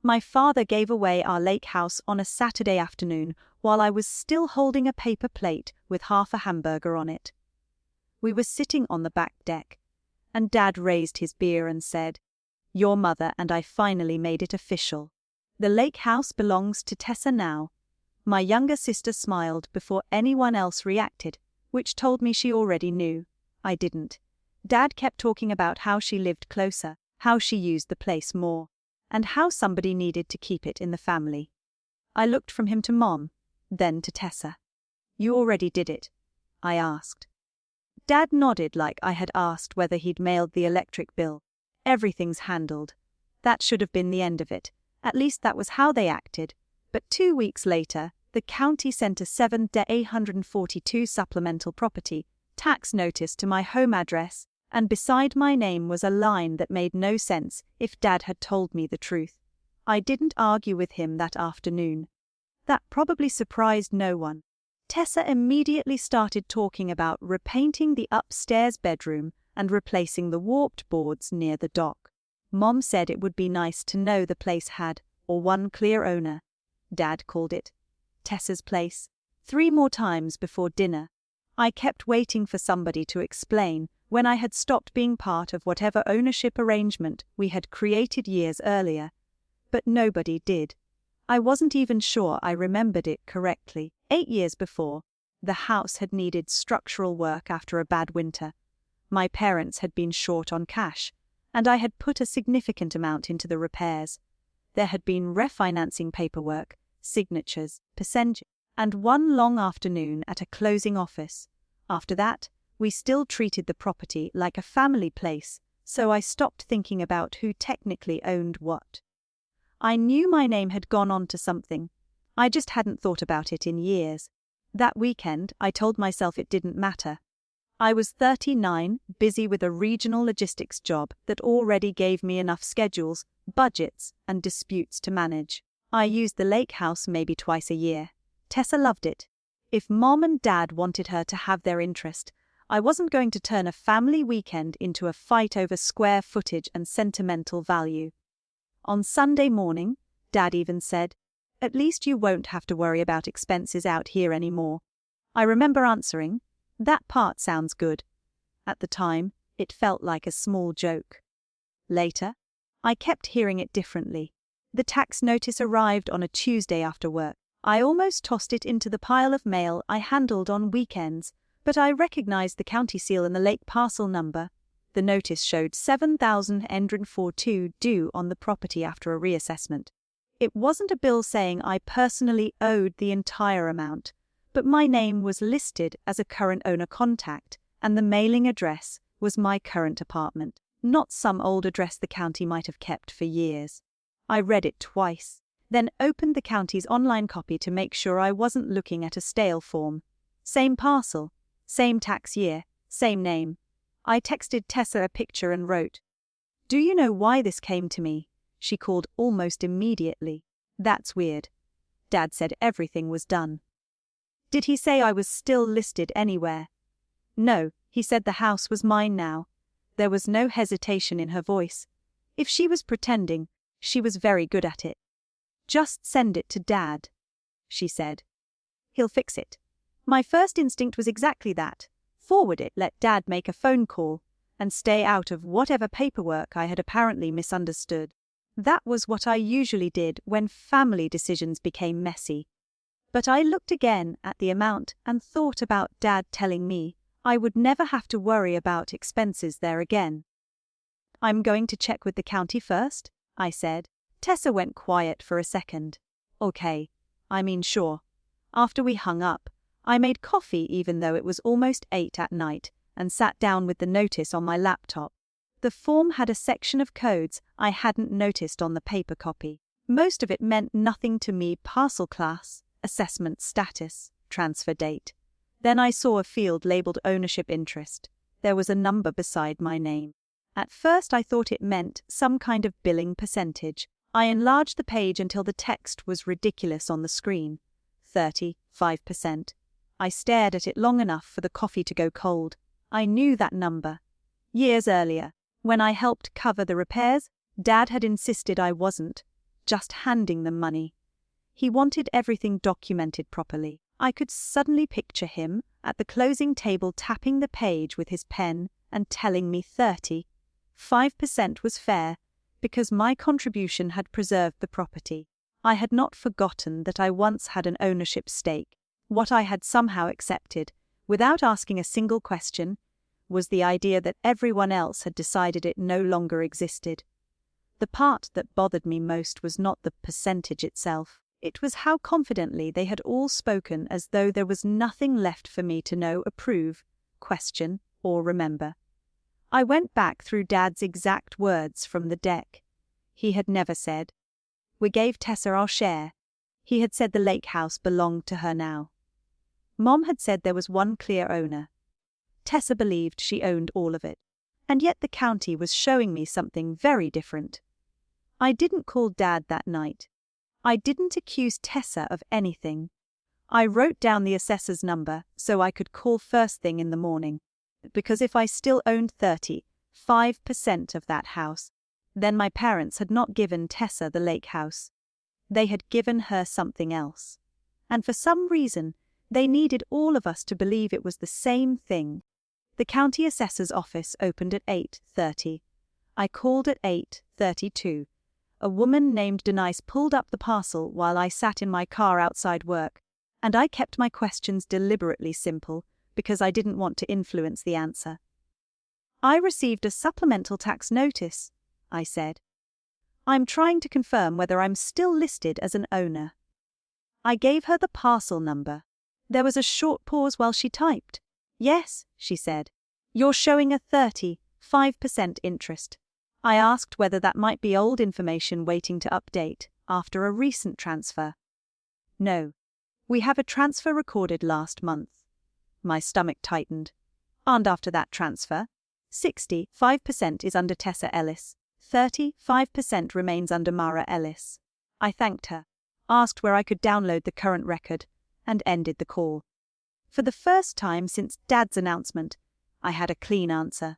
My father gave away our lake house on a Saturday afternoon while I was still holding a paper plate with half a hamburger on it. We were sitting on the back deck, and Dad raised his beer and said, "Your mother and I finally made it official. The lake house belongs to Tessa now." My younger sister smiled before anyone else reacted, which told me she already knew. I didn't. Dad kept talking about how she lived closer, how she used the place more, and how somebody needed to keep it in the family. I looked from him to Mom, then to Tessa. "You already did it?" I asked. Dad nodded like I had asked whether he'd mailed the electric bill. "Everything's handled." That should have been the end of it. At least that was how they acted. But 2 weeks later, the county sent a 7,842 supplemental property tax notice to my home address, and beside my name was a line that made no sense if Dad had told me the truth. I didn't argue with him that afternoon. That probably surprised no one. Tessa immediately started talking about repainting the upstairs bedroom and replacing the warped boards near the dock. Mom said it would be nice to know the place had, or one clear owner. Dad called it Tessa's place. 3 more times before dinner. I kept waiting for somebody to explain when I had stopped being part of whatever ownership arrangement we had created years earlier. But nobody did. I wasn't even sure I remembered it correctly. 8 years before, the house had needed structural work after a bad winter. My parents had been short on cash, and I had put a significant amount into the repairs. There had been refinancing paperwork, signatures, percentage, and one long afternoon at a closing office. After that, we still treated the property like a family place, so I stopped thinking about who technically owned what. I knew my name had gone on to something. I just hadn't thought about it in years. That weekend, I told myself it didn't matter. I was 39, busy with a regional logistics job that already gave me enough schedules, budgets, and disputes to manage. I used the lake house maybe twice a year. Tessa loved it. If Mom and Dad wanted her to have their interest, I wasn't going to turn a family weekend into a fight over square footage and sentimental value. On Sunday morning, Dad even said, "At least you won't have to worry about expenses out here anymore." I remember answering, "That part sounds good." At the time, it felt like a small joke. Later, I kept hearing it differently. The tax notice arrived on a Tuesday after work. I almost tossed it into the pile of mail I handled on weekends, but I recognized the county seal and the lake parcel number. The notice showed $7,042 due on the property after a reassessment. It wasn't a bill saying I personally owed the entire amount, but my name was listed as a current owner contact, and the mailing address was my current apartment, not some old address the county might have kept for years. I read it twice, then opened the county's online copy to make sure I wasn't looking at a stale form. Same parcel, same tax year, same name. I texted Tessa a picture and wrote, "Do you know why this came to me?" She called almost immediately. "That's weird." Dad said everything was done. "Did he say I was still listed anywhere?" "No, he said the house was mine now." There was no hesitation in her voice. If she was pretending, she was very good at it. "Just send it to Dad," she said. "He'll fix it." My first instinct was exactly that. Forward it, let Dad make a phone call, and stay out of whatever paperwork I had apparently misunderstood. That was what I usually did when family decisions became messy. But I looked again at the amount and thought about Dad telling me I would never have to worry about expenses there again. "I'm going to check with the county first," I said. Tessa went quiet for a second. "Okay. I mean, sure." After we hung up, I made coffee even though it was almost 8 at night, and sat down with the notice on my laptop. The form had a section of codes I hadn't noticed on the paper copy. Most of it meant nothing to me: parcel class, assessment status, transfer date. Then I saw a field labeled ownership interest. There was a number beside my name. At first I thought it meant some kind of billing percentage. I enlarged the page until the text was ridiculous on the screen. 35%. I stared at it long enough for the coffee to go cold. I knew that number. Years earlier, when I helped cover the repairs, Dad had insisted I wasn't just handing them money. He wanted everything documented properly. I could suddenly picture him at the closing table tapping the page with his pen and telling me 5% was fair because my contribution had preserved the property. I had not forgotten that I once had an ownership stake. What I had somehow accepted, without asking a single question, was the idea that everyone else had decided it no longer existed. The part that bothered me most was not the percentage itself. It was how confidently they had all spoken as though there was nothing left for me to know, approve, question, or remember. I went back through Dad's exact words from the deck. He had never said, "We gave Tessa our share." He had said the lake house belonged to her now. Mom had said there was one clear owner. Tessa believed she owned all of it. And yet the county was showing me something very different. I didn't call Dad that night. I didn't accuse Tessa of anything. I wrote down the assessor's number so I could call first thing in the morning. Because if I still owned 35% of that house, then my parents had not given Tessa the lake house. They had given her something else. And for some reason, they needed all of us to believe it was the same thing. The county assessor's office opened at 8:30. I called at 8:32. A woman named Denise pulled up the parcel while I sat in my car outside work, and I kept my questions deliberately simple because I didn't want to influence the answer. "I received a supplemental tax notice," I said. "I'm trying to confirm whether I'm still listed as an owner." I gave her the parcel number. There was a short pause while she typed. "Yes," she said. "You're showing a 35% interest." I asked whether that might be old information waiting to update after a recent transfer. "No. We have a transfer recorded last month." My stomach tightened. "And after that transfer, 65% is under Tessa Ellis, 35% remains under Mara Ellis." I thanked her, asked where I could download the current record, and ended the call. For the first time since Dad's announcement, I had a clean answer.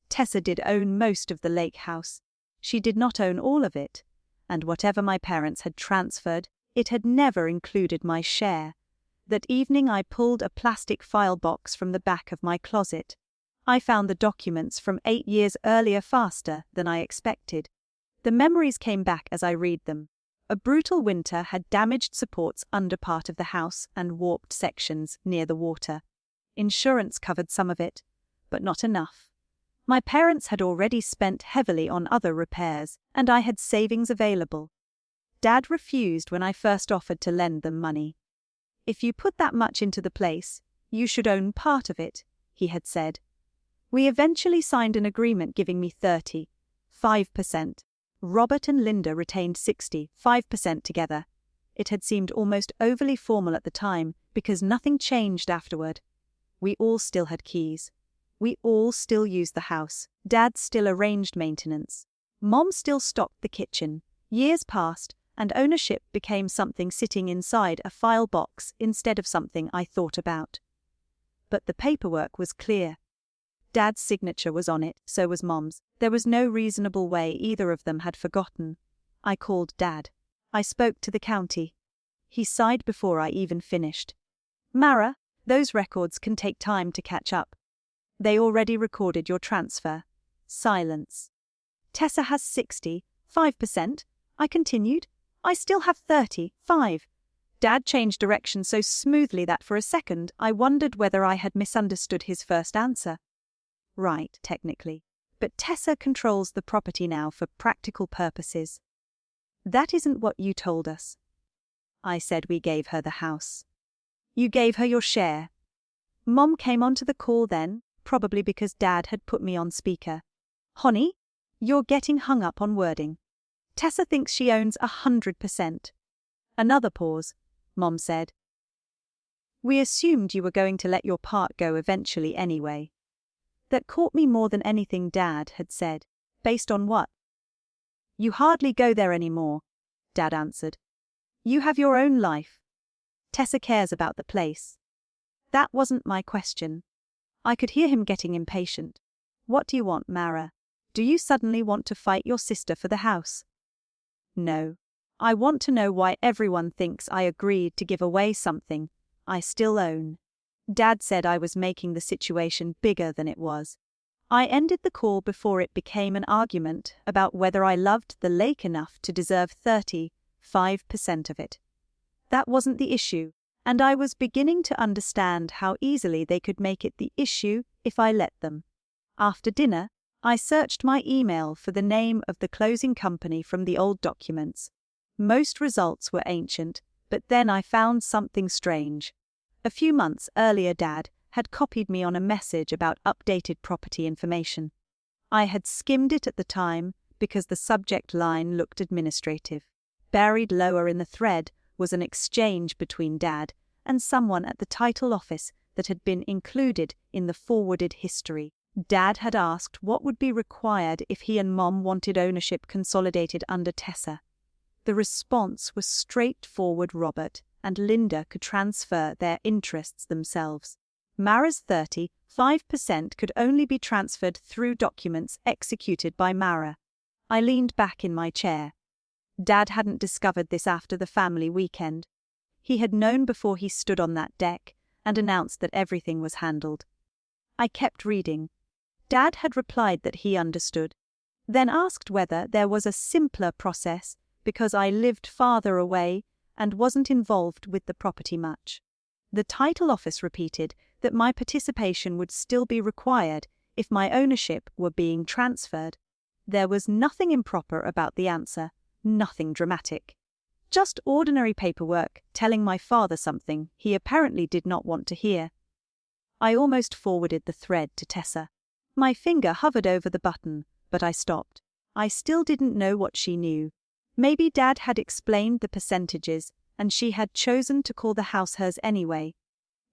Tessa did own most of the lake house. She did not own all of it, and whatever my parents had transferred, it had never included my share. That evening I pulled a plastic file box from the back of my closet. I found the documents from 8 years earlier faster than I expected. The memories came back as I read them. A brutal winter had damaged supports under part of the house and warped sections near the water. Insurance covered some of it, but not enough. My parents had already spent heavily on other repairs, and I had savings available. Dad refused when I first offered to lend them money. "If you put that much into the place, you should own part of it," he had said. We eventually signed an agreement giving me 35%. Robert and Linda retained 65% together. It had seemed almost overly formal at the time because nothing changed afterward. We all still had keys. We all still used the house. Dad still arranged maintenance. Mom still stocked the kitchen. Years passed, and ownership became something sitting inside a file box instead of something I thought about. But the paperwork was clear. Dad's signature was on it, so was Mom's. There was no reasonable way either of them had forgotten. I called Dad. I spoke to the county. He sighed before I even finished. "Mara, those records can take time to catch up. They already recorded your transfer." Silence. "Tessa has 65%, I continued. "I still have 35. Dad changed direction so smoothly that for a second I wondered whether I had misunderstood his first answer. "Right, technically. But Tessa controls the property now for practical purposes." "That isn't what you told us." I said we gave her the house. "You gave her your share." Mom came onto the call then, probably because Dad had put me on speaker. "Honey, you're getting hung up on wording. Tessa thinks she owns 100%. Another pause. Mom said, "We assumed you were going to let your part go eventually anyway." That caught me more than anything Dad had said. "Based on what?" "You hardly go there anymore," Dad answered. "You have your own life. Tessa cares about the place." That wasn't my question. I could hear him getting impatient. "What do you want, Mara? Do you suddenly want to fight your sister for the house?" No. I want to know why everyone thinks I agreed to give away something I still own. Dad said I was making the situation bigger than it was. I ended the call before it became an argument about whether I loved the lake enough to deserve 35% of it. That wasn't the issue, and I was beginning to understand how easily they could make it the issue if I let them. After dinner, I searched my email for the name of the closing company from the old documents. Most results were ancient, but then I found something strange. A few months earlier, Dad had copied me on a message about updated property information. I had skimmed it at the time because the subject line looked administrative. Buried lower in the thread was an exchange between Dad and someone at the title office that had been included in the forwarded history. Dad had asked what would be required if he and Mom wanted ownership consolidated under Tessa. The response was straightforward: Robert and Linda could transfer their interests themselves. Mara's 35% could only be transferred through documents executed by Mara. I leaned back in my chair. Dad hadn't discovered this after the family weekend. He had known before he stood on that deck and announced that everything was handled. I kept reading. Dad had replied that he understood, then asked whether there was a simpler process because I lived farther away and wasn't involved with the property much. The title office repeated that my participation would still be required if my ownership were being transferred. There was nothing improper about the answer, nothing dramatic. Just ordinary paperwork telling my father something he apparently did not want to hear. I almost forwarded the thread to Tessa. My finger hovered over the button, but I stopped. I still didn't know what she knew. Maybe Dad had explained the percentages and she had chosen to call the house hers anyway.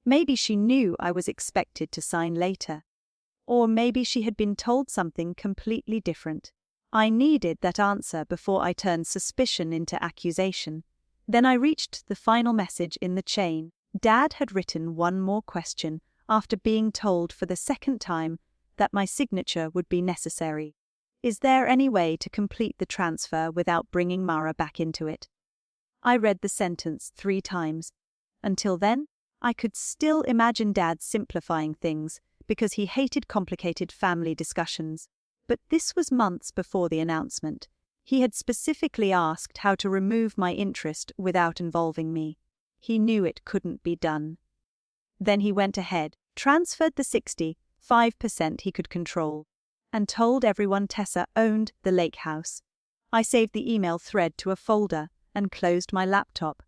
Maybe she knew I was expected to sign later. Or maybe she had been told something completely different. I needed that answer before I turned suspicion into accusation. Then I reached the final message in the chain. Dad had written one more question after being told for the second time that my signature would be necessary. Is there any way to complete the transfer without bringing Mara back into it? I read the sentence 3 times. Until then, I could still imagine Dad simplifying things because he hated complicated family discussions. But this was months before the announcement. He had specifically asked how to remove my interest without involving me. He knew it couldn't be done. Then he went ahead, transferred the 65% he could control, and told everyone Tessa owned the lake house. I saved the email thread to a folder and closed my laptop.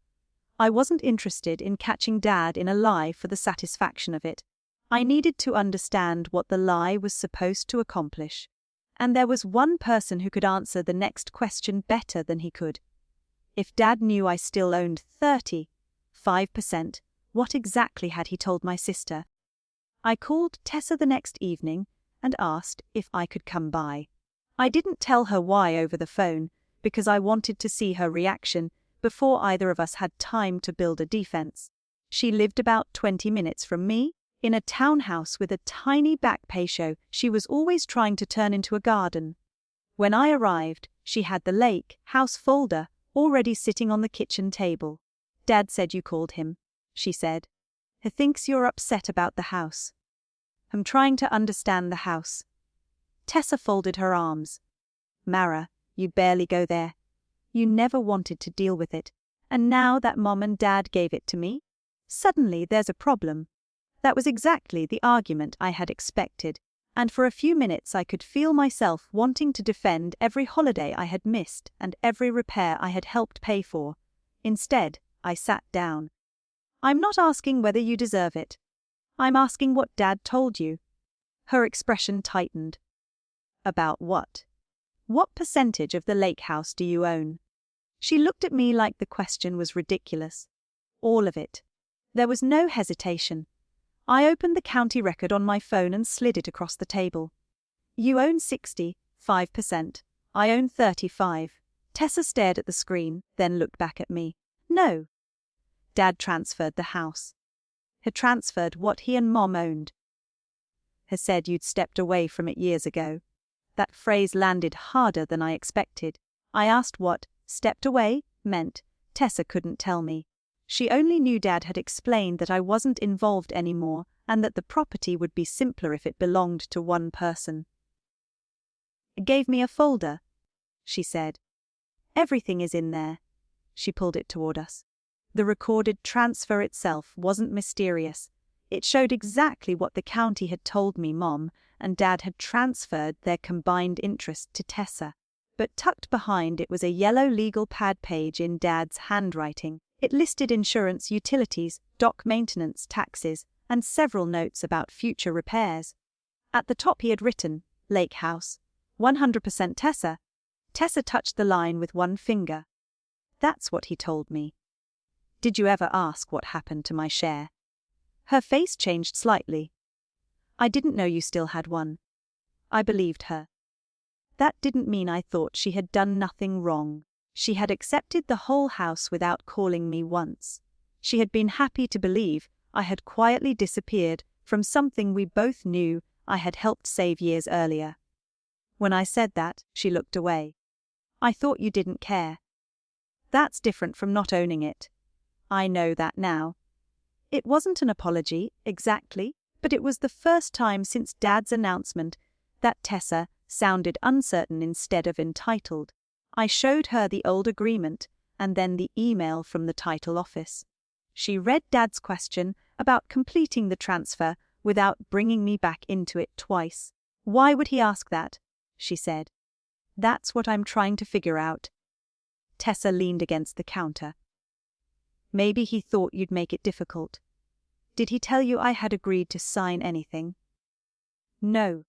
I wasn't interested in catching Dad in a lie for the satisfaction of it. I needed to understand what the lie was supposed to accomplish. And there was one person who could answer the next question better than he could. If Dad knew I still owned 35%, what exactly had he told my sister? I called Tessa the next evening and asked if I could come by. I didn't tell her why over the phone, because I wanted to see her reaction before either of us had time to build a defense. She lived about 20 minutes from me, in a townhouse with a tiny back patio she was always trying to turn into a garden. When I arrived, she had the lake house folder already sitting on the kitchen table. Dad said you called him, she said. He thinks you're upset about the house. I'm trying to understand the house. Tessa folded her arms. Mara, you barely go there. You never wanted to deal with it, and now that Mom and Dad gave it to me, suddenly there's a problem. That was exactly the argument I had expected, and for a few minutes I could feel myself wanting to defend every holiday I had missed and every repair I had helped pay for. Instead, I sat down. I'm not asking whether you deserve it. I'm asking what Dad told you. Her expression tightened. About what? What percentage of the lake house do you own? She looked at me like the question was ridiculous. All of it. There was no hesitation. I opened the county record on my phone and slid it across the table. You own 65%. I own 35%. Tessa stared at the screen, then looked back at me. No. Dad transferred the house. He transferred what he and Mom owned. He said you'd stepped away from it years ago. That phrase landed harder than I expected. I asked what stepped away meant Tessa couldn't tell me. She only knew Dad had explained that I wasn't involved anymore and that the property would be simpler if it belonged to one person. "Gave me a folder," she said. "Everything is in there." She pulled it toward us. The recorded transfer itself wasn't mysterious. It showed exactly what the county had told me Mom and Dad had transferred their combined interest to Tessa. But tucked behind it was a yellow legal pad page in Dad's handwriting. It listed insurance, utilities, dock maintenance, taxes, and several notes about future repairs. At the top he had written, "Lake House, 100% Tessa." Tessa touched the line with one finger. That's what he told me. "Did you ever ask what happened to my share?" Her face changed slightly. "I didn't know you still had one." I believed her. That didn't mean I thought she had done nothing wrong. She had accepted the whole house without calling me once. She had been happy to believe I had quietly disappeared from something we both knew I had helped save years earlier. When I said that, she looked away. "I thought you didn't care." That's different from not owning it. I know that now. It wasn't an apology, exactly, but it was the first time since Dad's announcement that Tessa sounded uncertain instead of entitled. I showed her the old agreement and then the email from the title office. She read Dad's question about completing the transfer without bringing me back into it twice. "Why would he ask that?" she said. "That's what I'm trying to figure out." Tessa leaned against the counter. "Maybe he thought you'd make it difficult. Did he tell you I had agreed to sign anything?" "No.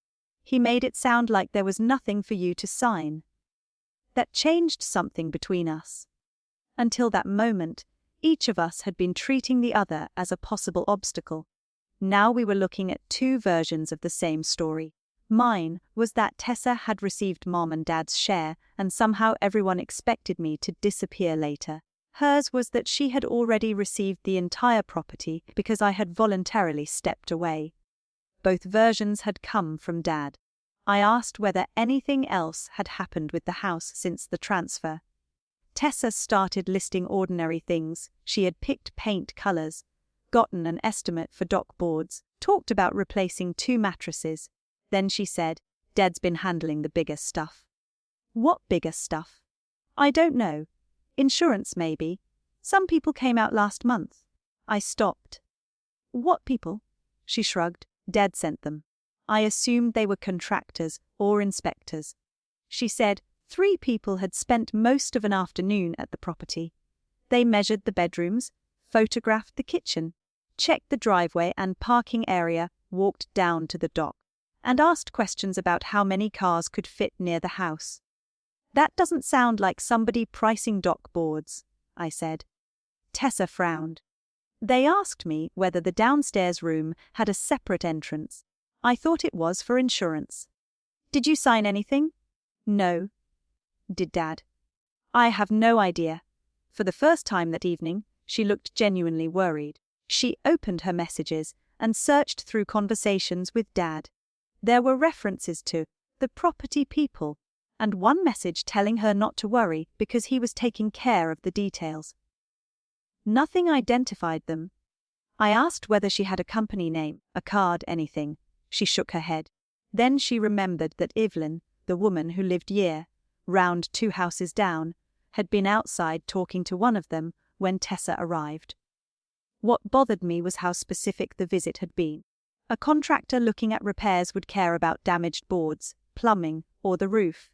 He made it sound like there was nothing for you to sign." That changed something between us. Until that moment, each of us had been treating the other as a possible obstacle. Now we were looking at two versions of the same story. Mine was that Tessa had received Mom and Dad's share and somehow everyone expected me to disappear later. Hers was that she had already received the entire property because I had voluntarily stepped away. Both versions had come from Dad. I asked whether anything else had happened with the house since the transfer. Tessa started listing ordinary things. She had picked paint colors, gotten an estimate for dock boards, talked about replacing 2 mattresses. Then she said, "Dad's been handling the bigger stuff." "What bigger stuff?" "I don't know. Insurance, maybe. Some people came out last month." I stopped. "What people?" She shrugged. "Dad sent them. I assumed they were contractors or inspectors." She said 3 people had spent most of an afternoon at the property. They measured the bedrooms, photographed the kitchen, checked the driveway and parking area, walked down to the dock, and asked questions about how many cars could fit near the house. "That doesn't sound like somebody pricing dock boards," I said. Tessa frowned. "They asked me whether the downstairs room had a separate entrance. I thought it was for insurance." "Did you sign anything?" "No." "Did Dad?" "I have no idea." For the first time that evening, she looked genuinely worried. She opened her messages and searched through conversations with Dad. There were references to the property people, and one message telling her not to worry because he was taking care of the details. Nothing identified them. I asked whether she had a company name, a card, anything. She shook her head. Then she remembered that Evelyn, the woman who lived round 2 houses down, had been outside talking to one of them when Tessa arrived. What bothered me was how specific the visit had been. A contractor looking at repairs would care about damaged boards, plumbing, or the roof.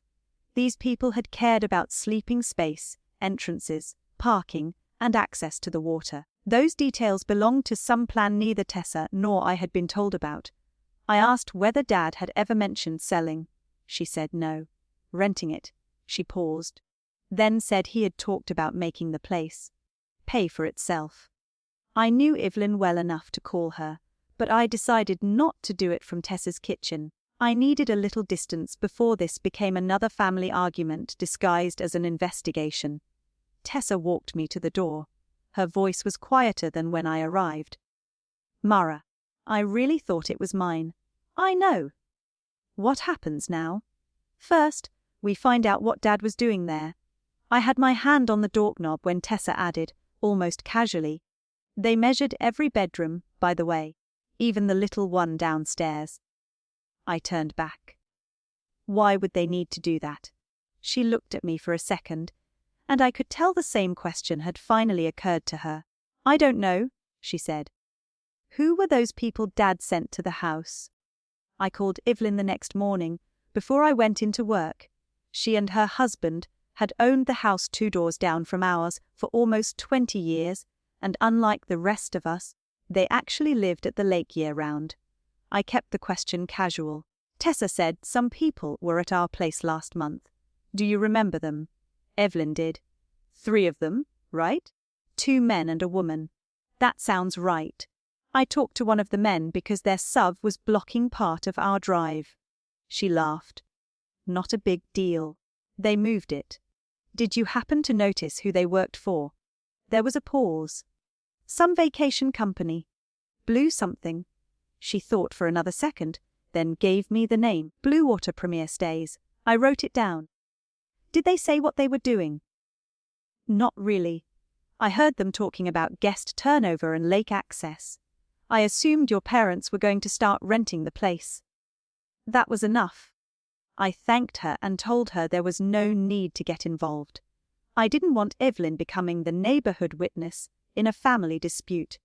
These people had cared about sleeping space, entrances, parking, and access to the water. Those details belonged to some plan neither Tessa nor I had been told about. I asked whether Dad had ever mentioned selling. She said no. Renting it. She paused. Then said he had talked about making the place pay for itself. I knew Evelyn well enough to call her, but I decided not to do it from Tessa's kitchen. I needed a little distance before this became another family argument disguised as an investigation. Tessa walked me to the door. Her voice was quieter than when I arrived. "Mara, I really thought it was mine." "I know." "What happens now?" "First, we find out what Dad was doing there." I had my hand on the doorknob when Tessa added, almost casually, "They measured every bedroom, by the way, even the little one downstairs." I turned back. Why would they need to do that? She looked at me for a second, and I could tell the same question had finally occurred to her. "I don't know," she said. "Who were those people Dad sent to the house?" I called Evelyn the next morning, before I went into work. She and her husband had owned the house 2 doors down from ours for almost 20 years, and unlike the rest of us, they actually lived at the lake year-round. I kept the question casual. "Tessa said some people were at our place last month. Do you remember them?" Evelyn did. "3 of them, right? 2 men and a woman." "That sounds right. I talked to one of the men because their SUV was blocking part of our drive." She laughed. "Not a big deal. They moved it." "Did you happen to notice who they worked for?" There was a pause. "Some vacation company. Blue something." She thought for another second, then gave me the name. "Blue Water Premier Stays." I wrote it down. "Did they say what they were doing?" "Not really. I heard them talking about guest turnover and lake access. I assumed your parents were going to start renting the place." That was enough. I thanked her and told her there was no need to get involved. I didn't want Evelyn becoming the neighborhood witness in a family dispute.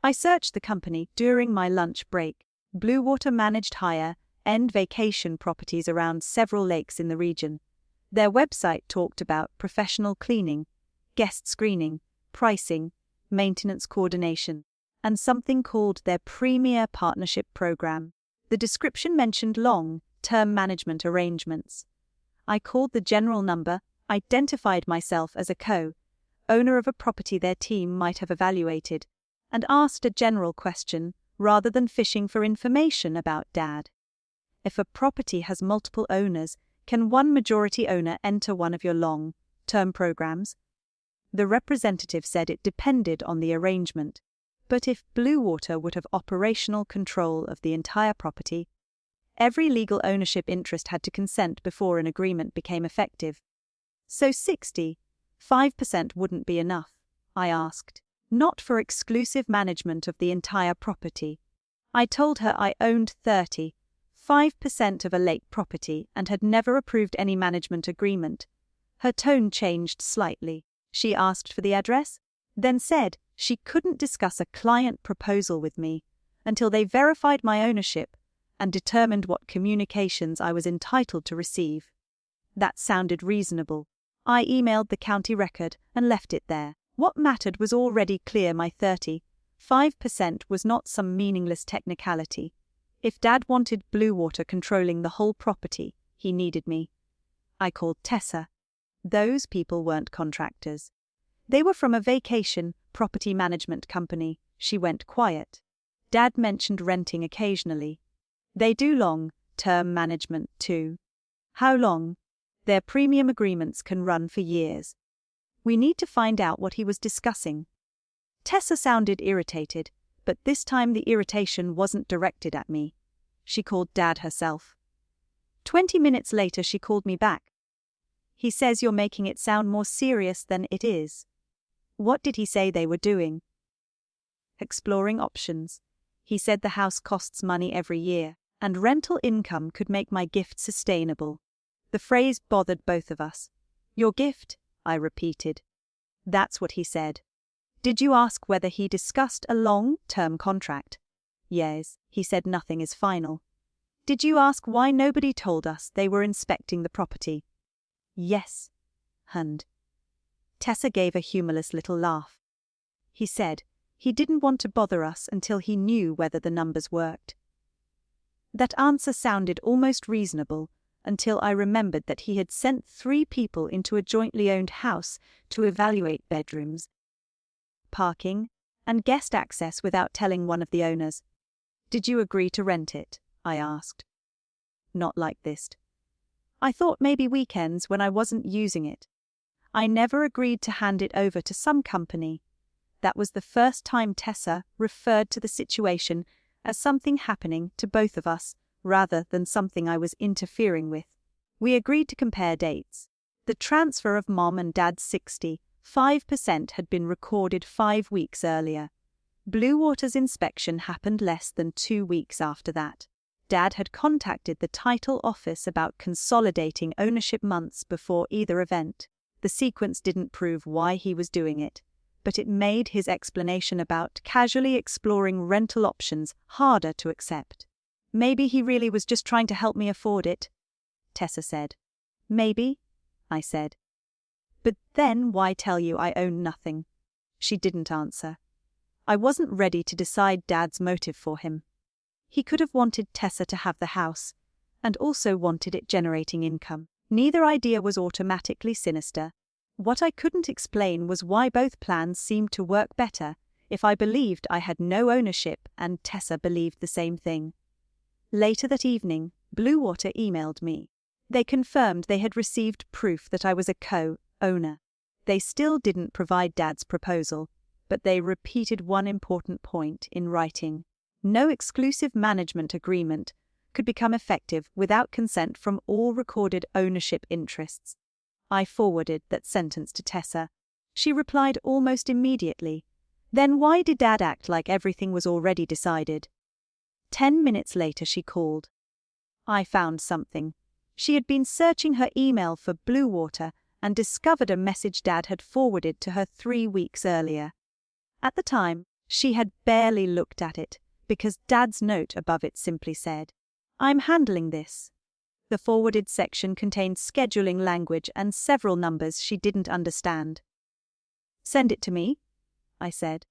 I searched the company during my lunch break. Blue Water managed higher-end vacation properties around several lakes in the region. Their website talked about professional cleaning, guest screening, pricing, maintenance coordination, and something called their Premier Partnership Program. The description mentioned long-term management arrangements. I called the general number, identified myself as a co-owner of a property their team might have evaluated, and asked a general question rather than fishing for information about Dad. If a property has multiple owners, can one majority owner enter one of your long-term programs? The representative said it depended on the arrangement, but if Blue Water would have operational control of the entire property, every legal ownership interest had to consent before an agreement became effective. So 65% wouldn't be enough, I asked. Not for exclusive management of the entire property. I told her I owned 35% of a lake property and had never approved any management agreement. Her tone changed slightly. She asked for the address, then said she couldn't discuss a client proposal with me until they verified my ownership and determined what communications I was entitled to receive. That sounded reasonable. I emailed the county record and left it there. What mattered was already clear. My 35% was not some meaningless technicality. If Dad wanted Blue Water controlling the whole property, he needed me. I called Tessa. Those people weren't contractors. They were from a vacation property management company. She went quiet. Dad mentioned renting occasionally. They do long-term management too. How long? Their premium agreements can run for years. We need to find out what he was discussing. Tessa sounded irritated, but this time the irritation wasn't directed at me. She called Dad herself. 20 minutes later she called me back. "He says you're making it sound more serious than it is." "What did he say they were doing?" "Exploring options. He said the house costs money every year, and rental income could make my gift sustainable." The phrase bothered both of us. "Your gift?" I repeated. "That's what he said." "Did you ask whether he discussed a long-term contract?" "Yes, he said nothing is final." "Did you ask why nobody told us they were inspecting the property?" "Yes." "And?" Tessa gave a humorless little laugh. "He said he didn't want to bother us until he knew whether the numbers worked." That answer sounded almost reasonable, until I remembered that he had sent 3 people into a jointly owned house to evaluate bedrooms, parking, and guest access without telling one of the owners. "Did you agree to rent it?" I asked. "Not like this. I thought maybe weekends when I wasn't using it. I never agreed to hand it over to some company." That was the first time Tessa referred to the situation as something happening to both of us, rather than something I was interfering with. We agreed to compare dates. The transfer of Mom and Dad's 65% had been recorded 5 weeks earlier. Blue Water's inspection happened less than 2 weeks after that. Dad had contacted the title office about consolidating ownership months before either event. The sequence didn't prove why he was doing it, but it made his explanation about casually exploring rental options harder to accept. Maybe he really was just trying to help me afford it, Tessa said. Maybe, I said. But then why tell you I own nothing? She didn't answer. I wasn't ready to decide Dad's motive for him. He could have wanted Tessa to have the house, and also wanted it generating income. Neither idea was automatically sinister. What I couldn't explain was why both plans seemed to work better if I believed I had no ownership and Tessa believed the same thing. Later that evening, Blue Water emailed me. They confirmed they had received proof that I was a co-owner. They still didn't provide Dad's proposal, but they repeated one important point in writing. No exclusive management agreement could become effective without consent from all recorded ownership interests. I forwarded that sentence to Tessa. She replied almost immediately. Then why did Dad act like everything was already decided? 10 minutes later she called. I found something. She had been searching her email for Blue Water and discovered a message Dad had forwarded to her 3 weeks earlier. At the time, she had barely looked at it, because Dad's note above it simply said, "I'm handling this." The forwarded section contained scheduling language and several numbers she didn't understand. "Send it to me," I said.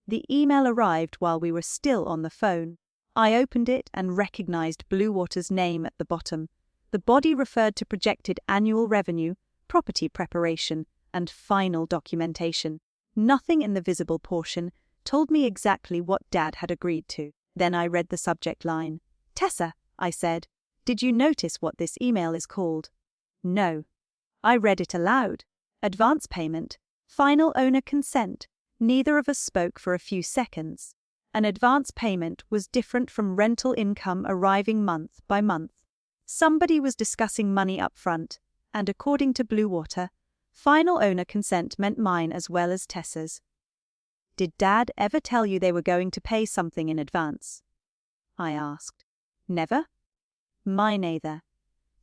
The email arrived while we were still on the phone. I opened it and recognized Blue Water's name at the bottom. The body referred to projected annual revenue, property preparation, and final documentation. Nothing in the visible portion told me exactly what Dad had agreed to. Then I read the subject line. "Tessa," I said, "did you notice what this email is called?" "No." I read it aloud. Advance payment, final owner consent. Neither of us spoke for a few seconds. An advance payment was different from rental income arriving month by month. Somebody was discussing money up front, and according to Blue Water, final owner consent meant mine as well as Tessa's. "Did Dad ever tell you they were going to pay something in advance?" I asked. "Never?" "Mine either."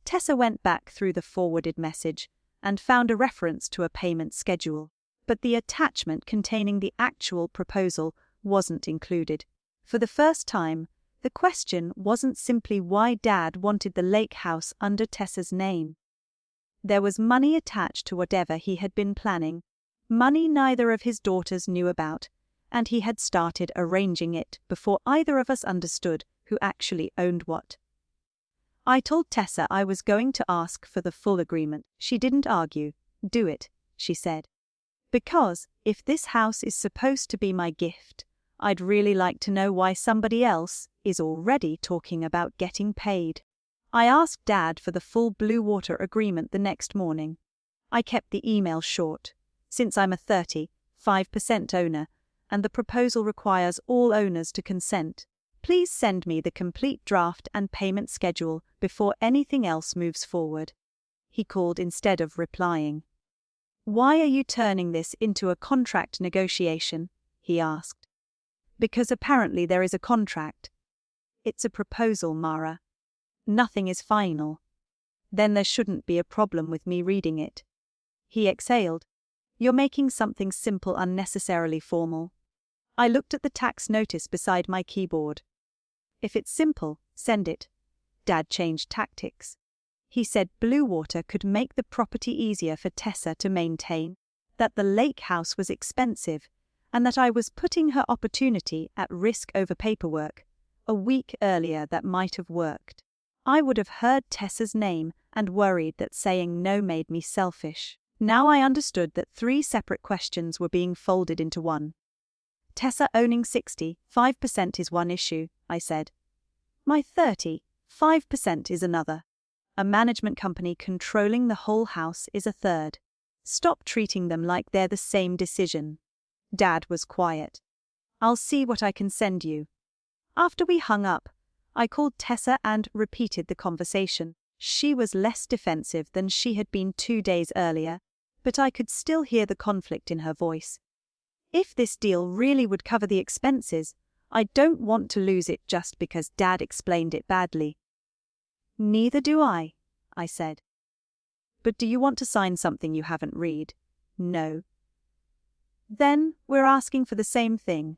Tessa went back through the forwarded message and found a reference to a payment schedule, but the attachment containing the actual proposal wasn't included. For the first time, the question wasn't simply why Dad wanted the lake house under Tessa's name. There was money attached to whatever he had been planning, money neither of his daughters knew about, and he had started arranging it before either of us understood who actually owned what. I told Tessa I was going to ask for the full agreement. She didn't argue. "Do it," she said. "Because, if this house is supposed to be my gift, I'd really like to know why somebody else is already talking about getting paid." I asked Dad for the full Blue Water agreement the next morning. I kept the email short. "Since I'm a 35% owner, and the proposal requires all owners to consent, please send me the complete draft and payment schedule before anything else moves forward." He called instead of replying. "Why are you turning this into a contract negotiation?" he asked. "Because apparently there is a contract." "It's a proposal, Mara. Nothing is final." "Then there shouldn't be a problem with me reading it." He exhaled. "You're making something simple unnecessarily formal." I looked at the tax notice beside my keyboard. "If it's simple, send it." Dad changed tactics. He said Blue Water could make the property easier for Tessa to maintain, that the lake house was expensive, and that I was putting her opportunity at risk over paperwork. A week earlier that might have worked. I would have heard Tessa's name and worried that saying no made me selfish. Now I understood that 3 separate questions were being folded into one. "Tessa owning 65% is one issue," I said. "My 35% is another. A management company controlling the whole house is a third. Stop treating them like they're the same decision." Dad was quiet. "I'll see what I can send you." After we hung up, I called Tessa and repeated the conversation. She was less defensive than she had been 2 days earlier, but I could still hear the conflict in her voice. If this deal really would cover the expenses, I don't want to lose it just because Dad explained it badly. Neither do I said. But do you want to sign something you haven't read? No. Then we're asking for the same thing.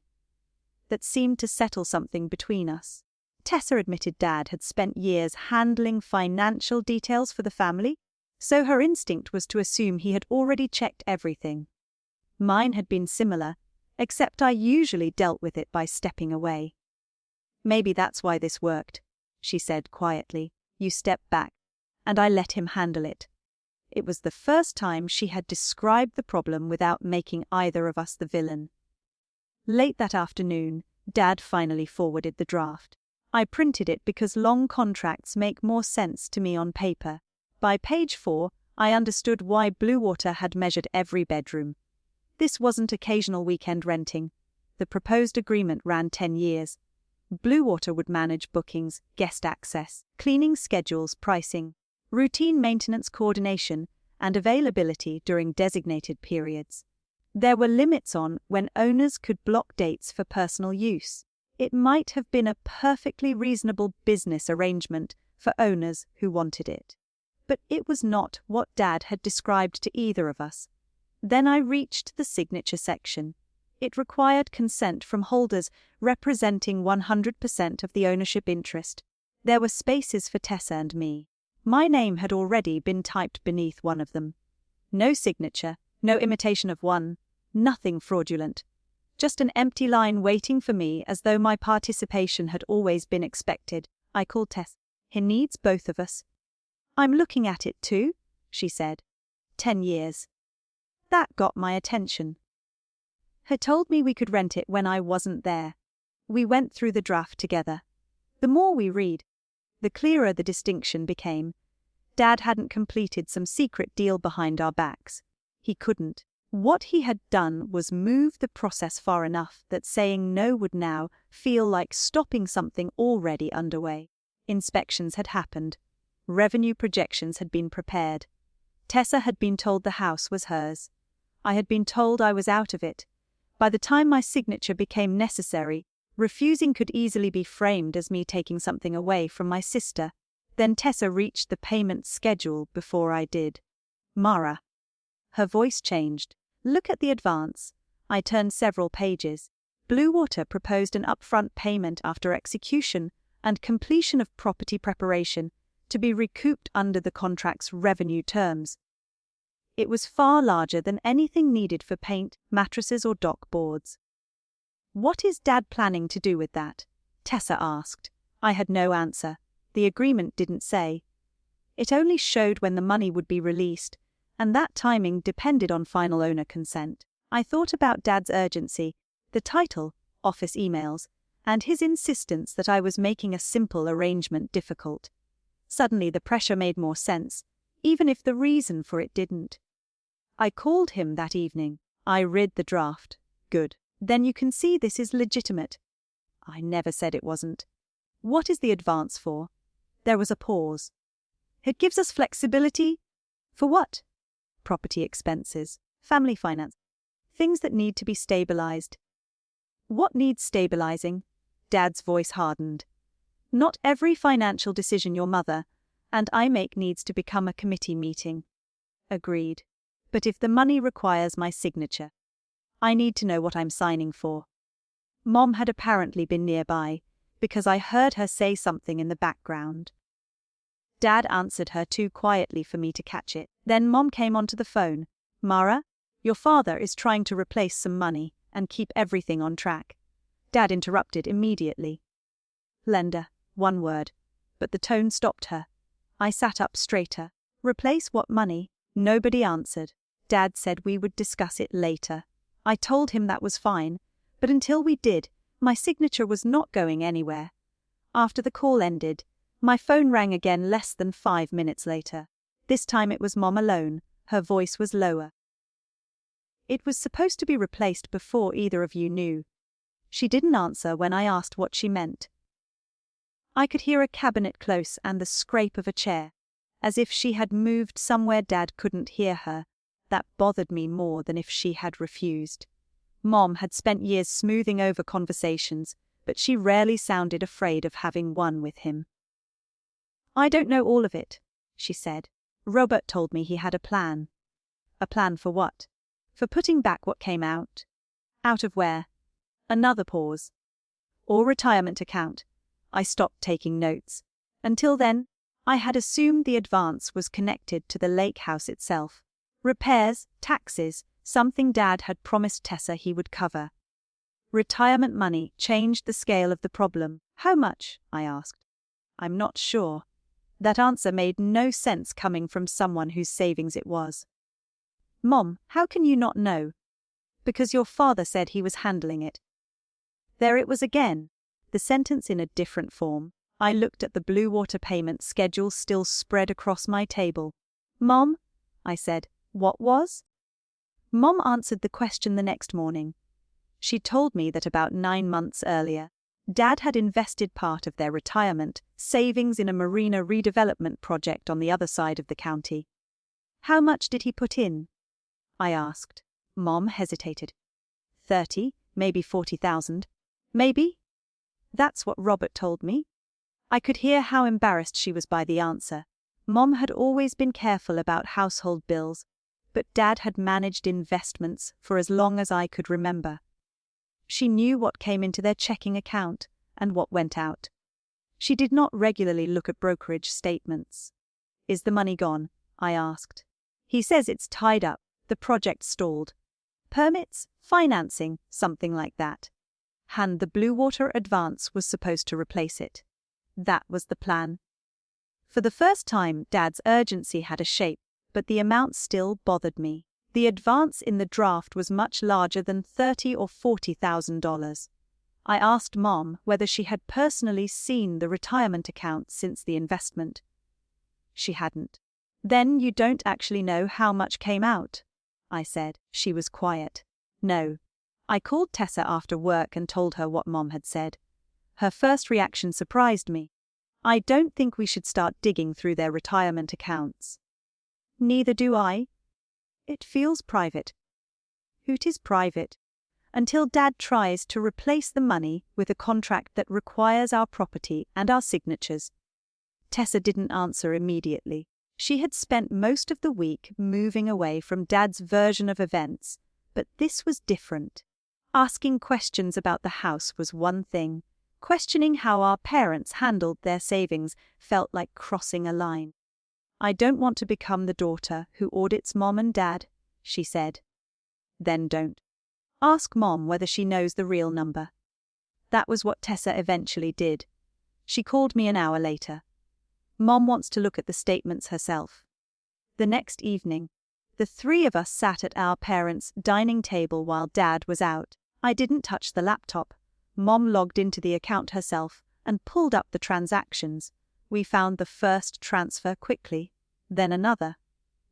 That seemed to settle something between us. Tessa admitted Dad had spent years handling financial details for the family, so her instinct was to assume he had already checked everything. Mine had been similar, except I usually dealt with it by stepping away. Maybe that's why this worked, she said quietly. You step back, and I let him handle it. It was the first time she had described the problem without making either of us the villain. Late that afternoon, Dad finally forwarded the draft. I printed it because long contracts make more sense to me on paper. By page 4, I understood why Bluewater had measured every bedroom. This wasn't occasional weekend renting. The proposed agreement ran 10 years. Bluewater would manage bookings, guest access, cleaning schedules, pricing, routine maintenance coordination, and availability during designated periods. There were limits on when owners could block dates for personal use. It might have been a perfectly reasonable business arrangement for owners who wanted it. But it was not what Dad had described to either of us. Then I reached the signature section. It required consent from holders representing 100% of the ownership interest. There were spaces for Tessa and me. My name had already been typed beneath one of them. No signature, no imitation of one, nothing fraudulent. Just an empty line waiting for me as though my participation had always been expected. I called Tessa. He needs both of us. I'm looking at it too, she said. 10 years. That got my attention. He told me we could rent it when I wasn't there. We went through the draft together. The more we read, the clearer the distinction became. Dad hadn't completed some secret deal behind our backs. He couldn't. What he had done was move the process far enough that saying no would now feel like stopping something already underway. Inspections had happened. Revenue projections had been prepared. Tessa had been told the house was hers. I had been told I was out of it. By the time my signature became necessary, refusing could easily be framed as me taking something away from my sister. Then Tessa reached the payment schedule before I did. Mara. Her voice changed. Look at the advance. I turned several pages. Bluewater proposed an upfront payment after execution and completion of property preparation to be recouped under the contract's revenue terms. It was far larger than anything needed for paint, mattresses or dock boards. What is Dad planning to do with that? Tessa asked. I had no answer. The agreement didn't say. It only showed when the money would be released, and that timing depended on final owner consent. I thought about Dad's urgency, the title, office emails, and his insistence that I was making a simple arrangement difficult. Suddenly the pressure made more sense, even if the reason for it didn't. I called him that evening. I read the draft. Good. Then you can see this is legitimate. I never said it wasn't. What is the advance for? There was a pause. It gives us flexibility. For what? Property expenses, family finance, things that need to be stabilized. What needs stabilizing? Dad's voice hardened. Not every financial decision your mother and I make needs to become a committee meeting. Agreed. But if the money requires my signature, I need to know what I'm signing for. Mom had apparently been nearby, because I heard her say something in the background. Dad answered her too quietly for me to catch it. Then Mom came onto the phone. Mara, your father is trying to replace some money and keep everything on track. Dad interrupted immediately. Lender, one word. But the tone stopped her. I sat up straighter. Replace what money? Nobody answered. Dad said we would discuss it later. I told him that was fine, but until we did, my signature was not going anywhere. After the call ended, my phone rang again less than 5 minutes later. This time it was Mom alone. Her voice was lower. It was supposed to be replaced before either of you knew. She didn't answer when I asked what she meant. I could hear a cabinet close and the scrape of a chair. as if she had moved somewhere Dad couldn't hear her. That bothered me more than if she had refused. Mom had spent years smoothing over conversations, but she rarely sounded afraid of having one with him. "I don't know all of it," she said. "Robert told me he had a plan." "A plan for what?" "For putting back what came out." "Out of where?" Another pause. "Or retirement account." I stopped taking notes. Until then, I had assumed the advance was connected to the lake house itself. Repairs, taxes, something Dad had promised Tessa he would cover. Retirement money changed the scale of the problem. "How much?" I asked. "I'm not sure." That answer made no sense coming from someone whose savings it was. "Mom, how can you not know?" "Because your father said he was handling it." There it was again, the sentence in a different form. I looked at the Blue Water payment schedule still spread across my table. "Mom," I said, "what was?" Mom answered the question the next morning. She told me that about 9 months earlier, Dad had invested part of their retirement savings in a marina redevelopment project on the other side of the county. "How much did he put in?" I asked. Mom hesitated. 30, maybe 40,000. "Maybe?" "That's what Robert told me." I could hear how embarrassed she was by the answer. Mom had always been careful about household bills, but Dad had managed investments for as long as I could remember. She knew what came into their checking account and what went out. She did not regularly look at brokerage statements. "Is the money gone?" I asked. "He says it's tied up, the project stalled. Permits, financing, something like that. And the Blue Water advance was supposed to replace it." That was the plan. For the first time, Dad's urgency had a shape, but the amount still bothered me. The advance in the draft was much larger than $30,000 or $40,000. I asked Mom whether she had personally seen the retirement account since the investment. She hadn't. "Then you don't actually know how much came out?" I said. She was quiet. "No." I called Tessa after work and told her what Mom had said. Her first reaction surprised me. "I don't think we should start digging through their retirement accounts." "Neither do I. It feels private." "It is private. Until Dad tries to replace the money with a contract that requires our property and our signatures." Tessa didn't answer immediately. She had spent most of the week moving away from Dad's version of events, but this was different. Asking questions about the house was one thing. Questioning how our parents handled their savings felt like crossing a line. "I don't want to become the daughter who audits Mom and Dad," she said. "Then don't. Ask Mom whether she knows the real number." That was what Tessa eventually did. She called me an hour later. "Mom wants to look at the statements herself." The next evening, the 3 of us sat at our parents' dining table while Dad was out. I didn't touch the laptop. Mom logged into the account herself and pulled up the transactions. We found the first transfer quickly, then another,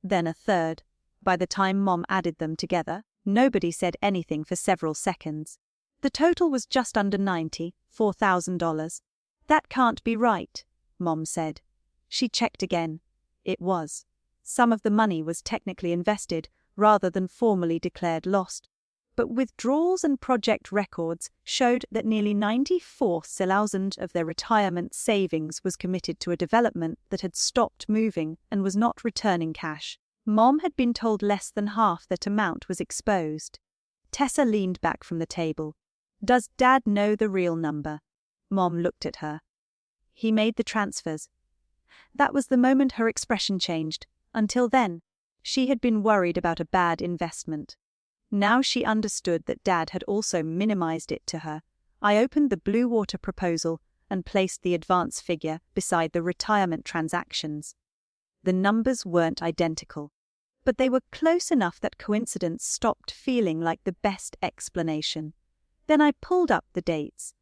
then a third. By the time Mom added them together, nobody said anything for several seconds. The total was just under $94,000. "That can't be right," Mom said. She checked again. It was. Some of the money was technically invested rather than formally declared lost. But withdrawals and project records showed that nearly 94,000 of their retirement savings was committed to a development that had stopped moving and was not returning cash. Mom had been told less than half that amount was exposed. Tessa leaned back from the table. "Does Dad know the real number?" Mom looked at her. "He made the transfers." That was the moment her expression changed. Until then, she had been worried about a bad investment. Now she understood that Dad had also minimized it to her. I opened the Blue Water proposal and placed the advance figure beside the retirement transactions. The numbers weren't identical, but they were close enough that coincidence stopped feeling like the best explanation. Then I pulled up the dates.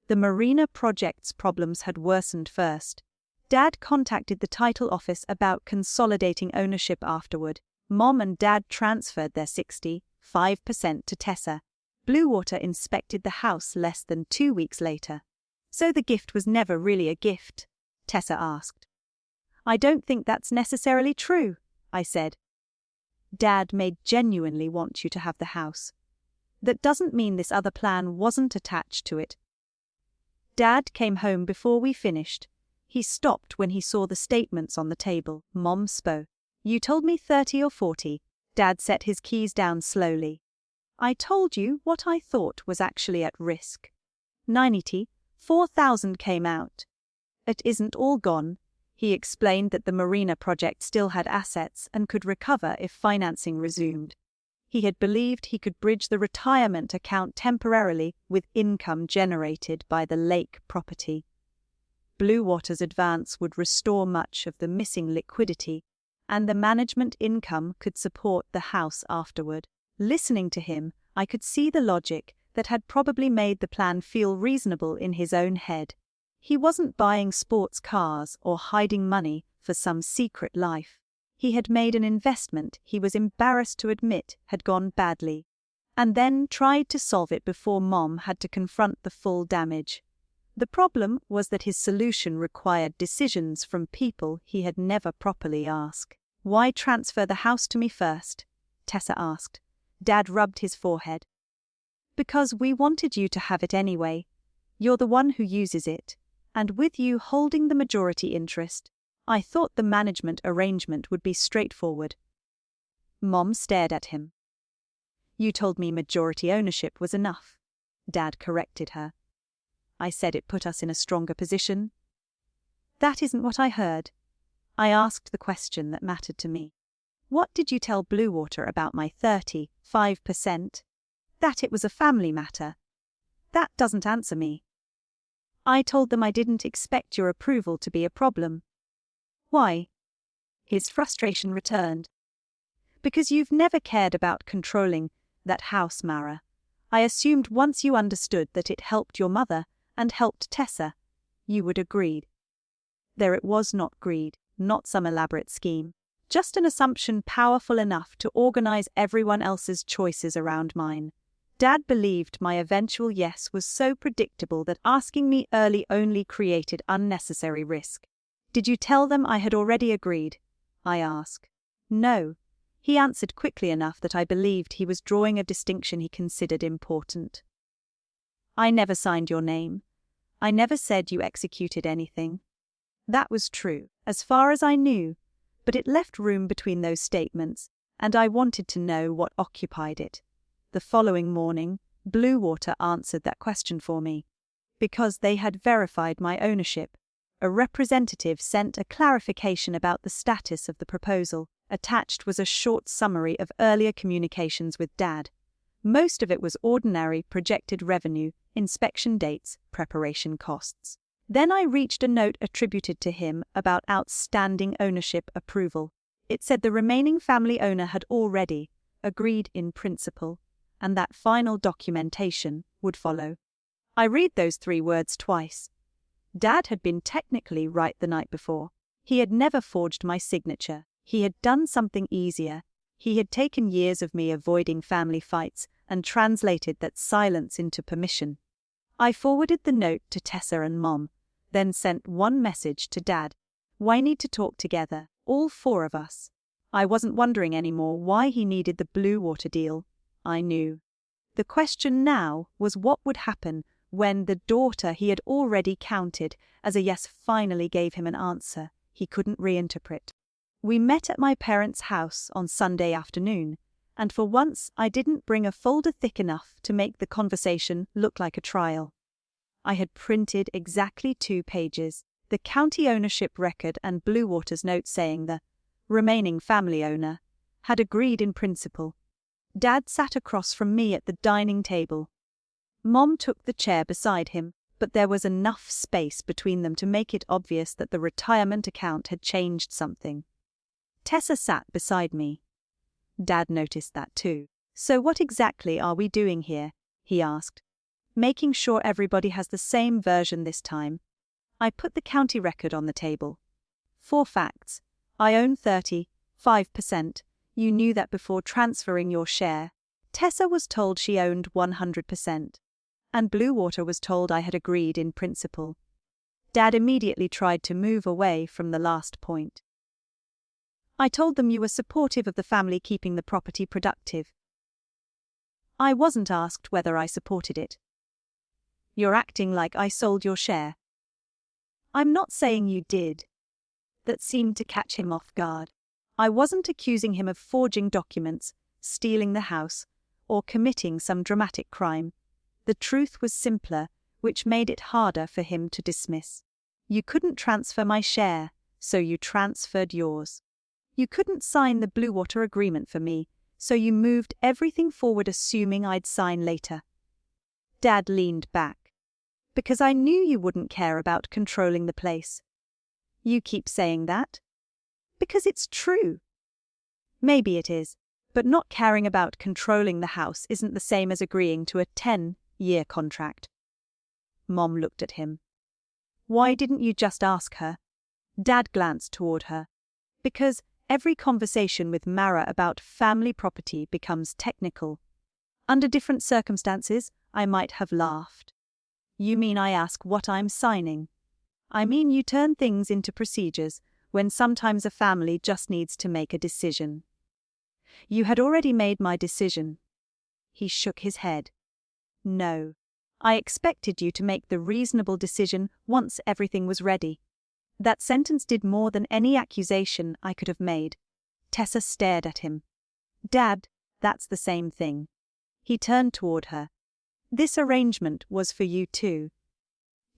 The marina project's problems had worsened first. Dad contacted the title office about consolidating ownership afterward. Mom and Dad transferred their 65% to Tessa. Blue Water inspected the house less than 2 weeks later. "So the gift was never really a gift?" Tessa asked. I don't think that's necessarily true, I said. Dad may genuinely want you to have the house. That doesn't mean this other plan wasn't attached to it. Dad came home before we finished. He stopped when he saw the statements on the table. Mom spoke. You told me 30 or 40. Dad set his keys down slowly. I told you what I thought was actually at risk. 90, 4,000 came out. It isn't all gone. He explained that the marina project still had assets and could recover if financing resumed. He had believed he could bridge the retirement account temporarily with income generated by the lake property. Blue Water's advance would restore much of the missing liquidity, and the management income could support the house afterward. Listening to him, I could see the logic that had probably made the plan feel reasonable in his own head. He wasn't buying sports cars or hiding money for some secret life. He had made an investment he was embarrassed to admit had gone badly, and then tried to solve it before Mom had to confront the full damage. The problem was that his solution required decisions from people he had never properly asked. Why transfer the house to me first? Tessa asked. Dad rubbed his forehead. Because we wanted you to have it anyway. You're the one who uses it, and with you holding the majority interest, I thought the management arrangement would be straightforward. Mom stared at him. You told me majority ownership was enough. Dad corrected her. I said it put us in a stronger position. That isn't what I heard. I asked the question that mattered to me. What did you tell Blue Water about my 35%? That it was a family matter. That doesn't answer me. I told them I didn't expect your approval to be a problem. Why? His frustration returned. Because you've never cared about controlling that house, Mara. I assumed once you understood that it helped your mother and helped Tessa, you would agree. There it was, not greed, not some elaborate scheme. Just an assumption powerful enough to organize everyone else's choices around mine. Dad believed my eventual yes was so predictable that asking me early only created unnecessary risk. Did you tell them I had already agreed? I asked. No. He answered quickly enough that I believed he was drawing a distinction he considered important. I never signed your name. I never said you executed anything. That was true, as far as I knew, but it left room between those statements, and I wanted to know what occupied it. The following morning, Blue Water answered that question for me. Because they had verified my ownership, a representative sent a clarification about the status of the proposal. Attached was a short summary of earlier communications with Dad. Most of it was ordinary projected revenue, inspection dates, preparation costs. Then I reached a note attributed to him about outstanding ownership approval. It said the remaining family owner had already agreed in principle, and that final documentation would follow. I read those 3 words twice. Dad had been technically right the night before. He had never forged my signature. He had done something easier. He had taken years of me avoiding family fights and translated that silence into permission. I forwarded the note to Tessa and Mom, then sent one message to Dad. Why need to talk together, all 4 of us? I wasn't wondering anymore why he needed the Blue Water deal. I knew. The question now was what would happen when the daughter he had already counted as a yes finally gave him an answer he couldn't reinterpret. We met at my parents' house on Sunday afternoon, and for once I didn't bring a folder thick enough to make the conversation look like a trial. I had printed exactly 2 pages, the county ownership record and Blue Water's note saying the remaining family owner had agreed in principle. Dad sat across from me at the dining table. Mom took the chair beside him, but there was enough space between them to make it obvious that the retirement account had changed something. Tessa sat beside me. Dad noticed that too. So what exactly are we doing here? He asked. Making sure everybody has the same version this time. I put the county record on the table. 4 facts. I own 35%. You knew that before transferring your share. Tessa was told she owned 100%. And Blue Water was told I had agreed in principle. Dad immediately tried to move away from the last point. I told them you were supportive of the family keeping the property productive. I wasn't asked whether I supported it. You're acting like I sold your share. I'm not saying you did. That seemed to catch him off guard. I wasn't accusing him of forging documents, stealing the house, or committing some dramatic crime. The truth was simpler, which made it harder for him to dismiss. You couldn't transfer my share, so you transferred yours. You couldn't sign the Blue Water agreement for me, so you moved everything forward assuming I'd sign later. Dad leaned back. Because I knew you wouldn't care about controlling the place. You keep saying that? Because it's true. Maybe it is, but not caring about controlling the house isn't the same as agreeing to a 10-year contract. Mom looked at him. Why didn't you just ask her? Dad glanced toward her. Because every conversation with Mara about family property becomes technical. Under different circumstances, I might have laughed. You mean I ask what I'm signing? I mean you turn things into procedures when sometimes a family just needs to make a decision. You had already made my decision. He shook his head. No. I expected you to make the reasonable decision once everything was ready. That sentence did more than any accusation I could have made. Tessa stared at him. Dad, that's the same thing. He turned toward her. This arrangement was for you too.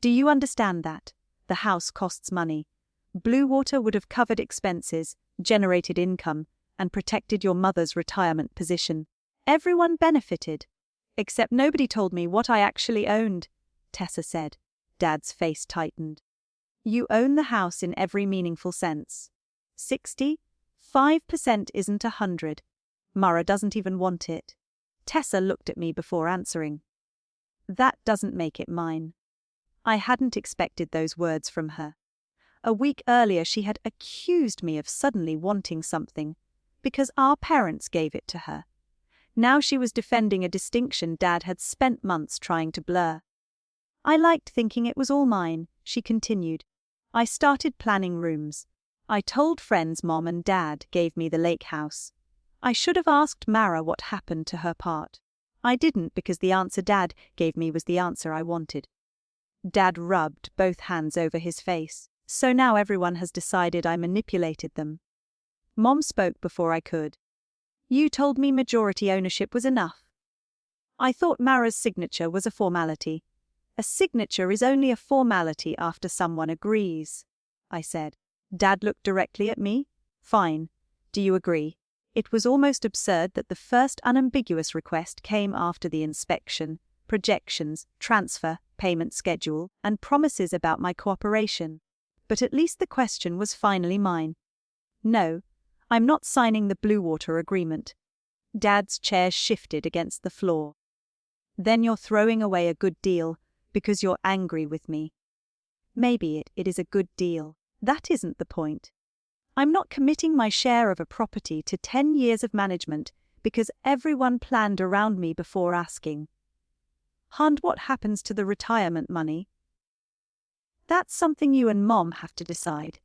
Do you understand that? The house costs money. Blue Water would have covered expenses, generated income, and protected your mother's retirement position. Everyone benefited. Except nobody told me what I actually owned, Tessa said. Dad's face tightened. You own the house in every meaningful sense. 65% isn't 100. Mara doesn't even want it. Tessa looked at me before answering. That doesn't make it mine. I hadn't expected those words from her. A week earlier she had accused me of suddenly wanting something, because our parents gave it to her. Now she was defending a distinction Dad had spent months trying to blur. I liked thinking it was all mine, she continued. I started planning rooms. I told friends Mom and Dad gave me the lake house. I should have asked Mara what happened to her part. I didn't because the answer Dad gave me was the answer I wanted. Dad rubbed both hands over his face. So now everyone has decided I manipulated them. Mom spoke before I could. You told me majority ownership was enough. I thought Mara's signature was a formality. A signature is only a formality after someone agrees, I said. Dad looked directly at me. Fine. Do you agree? It was almost absurd that the first unambiguous request came after the inspection, projections, transfer, payment schedule, and promises about my cooperation. But at least the question was finally mine. No, I'm not signing the Blue Water agreement. Dad's chair shifted against the floor. Then you're throwing away a good deal, because you're angry with me. Maybe it is a good deal. That isn't the point. I'm not committing my share of a property to 10 years of management because everyone planned around me before asking. And what happens to the retirement money? That's something you and Mom have to decide.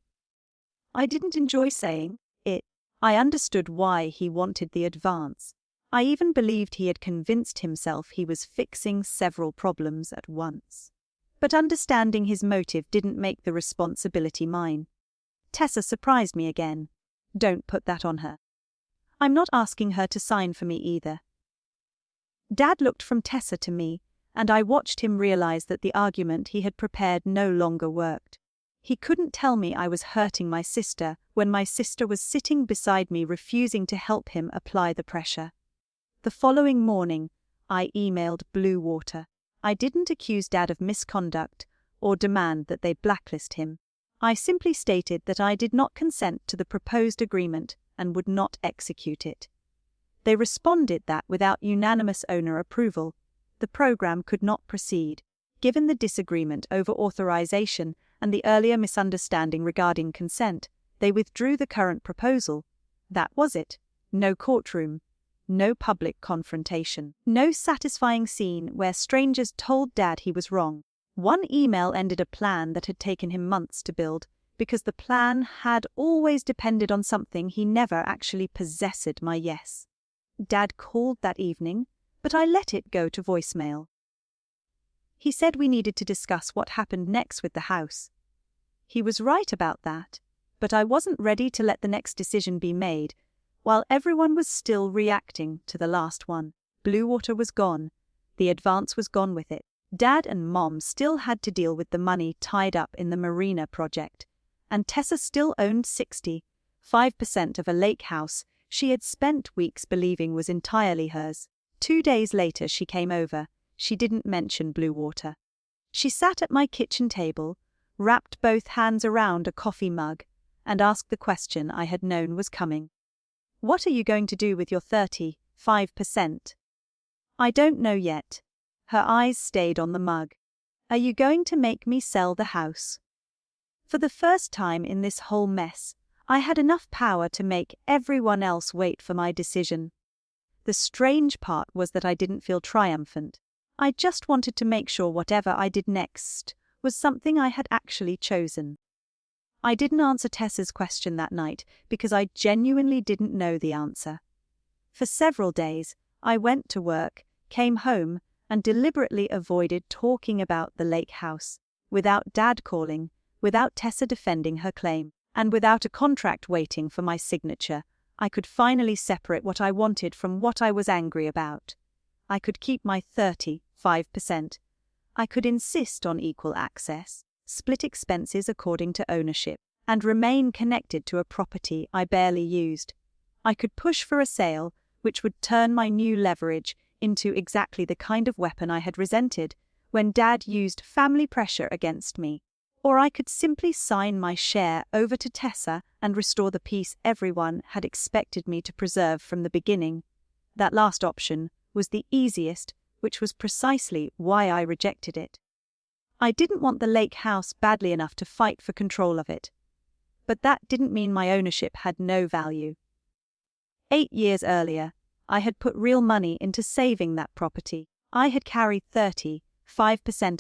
I didn't enjoy saying it. I understood why he wanted the advance. I even believed he had convinced himself he was fixing several problems at once. But understanding his motive didn't make the responsibility mine. Tessa surprised me again. Don't put that on her. I'm not asking her to sign for me either. Dad looked from Tessa to me, and I watched him realize that the argument he had prepared no longer worked. He couldn't tell me I was hurting my sister when my sister was sitting beside me refusing to help him apply the pressure. The following morning, I emailed Blue Water. I didn't accuse Dad of misconduct or demand that they blacklist him. I simply stated that I did not consent to the proposed agreement and would not execute it. They responded that without unanimous owner approval, the program could not proceed. Given the disagreement over authorization and the earlier misunderstanding regarding consent, they withdrew the current proposal. That was it. No courtroom. No public confrontation. No satisfying scene where strangers told Dad he was wrong. One email ended a plan that had taken him months to build, because the plan had always depended on something he never actually possessed. My yes. Dad called that evening, but I let it go to voicemail. He said we needed to discuss what happened next with the house. He was right about that, but I wasn't ready to let the next decision be made, while everyone was still reacting to the last one. Bluewater was gone. The advance was gone with it. Dad and Mom still had to deal with the money tied up in the marina project, and Tessa still owned 65% of a lake house she had spent weeks believing was entirely hers. 2 days later she came over. She didn't mention Bluewater. She sat at my kitchen table, wrapped both hands around a coffee mug, and asked the question I had known was coming. What are you going to do with your 35%? I don't know yet. Her eyes stayed on the mug. Are you going to make me sell the house? For the first time in this whole mess, I had enough power to make everyone else wait for my decision. The strange part was that I didn't feel triumphant. I just wanted to make sure whatever I did next was something I had actually chosen. I didn't answer Tessa's question that night because I genuinely didn't know the answer. For several days, I went to work, came home, and deliberately avoided talking about the lake house, without Dad calling, without Tessa defending her claim, and without a contract waiting for my signature. I could finally separate what I wanted from what I was angry about. I could keep my 35%. I could insist on equal access, split expenses according to ownership, and remain connected to a property I barely used. I could push for a sale, which would turn my new leverage into exactly the kind of weapon I had resented when Dad used family pressure against me. Or I could simply sign my share over to Tessa and restore the peace everyone had expected me to preserve from the beginning. That last option was the easiest, which was precisely why I rejected it. I didn't want the lake house badly enough to fight for control of it. But that didn't mean my ownership had no value. 8 years earlier, I had put real money into saving that property. I had carried 35%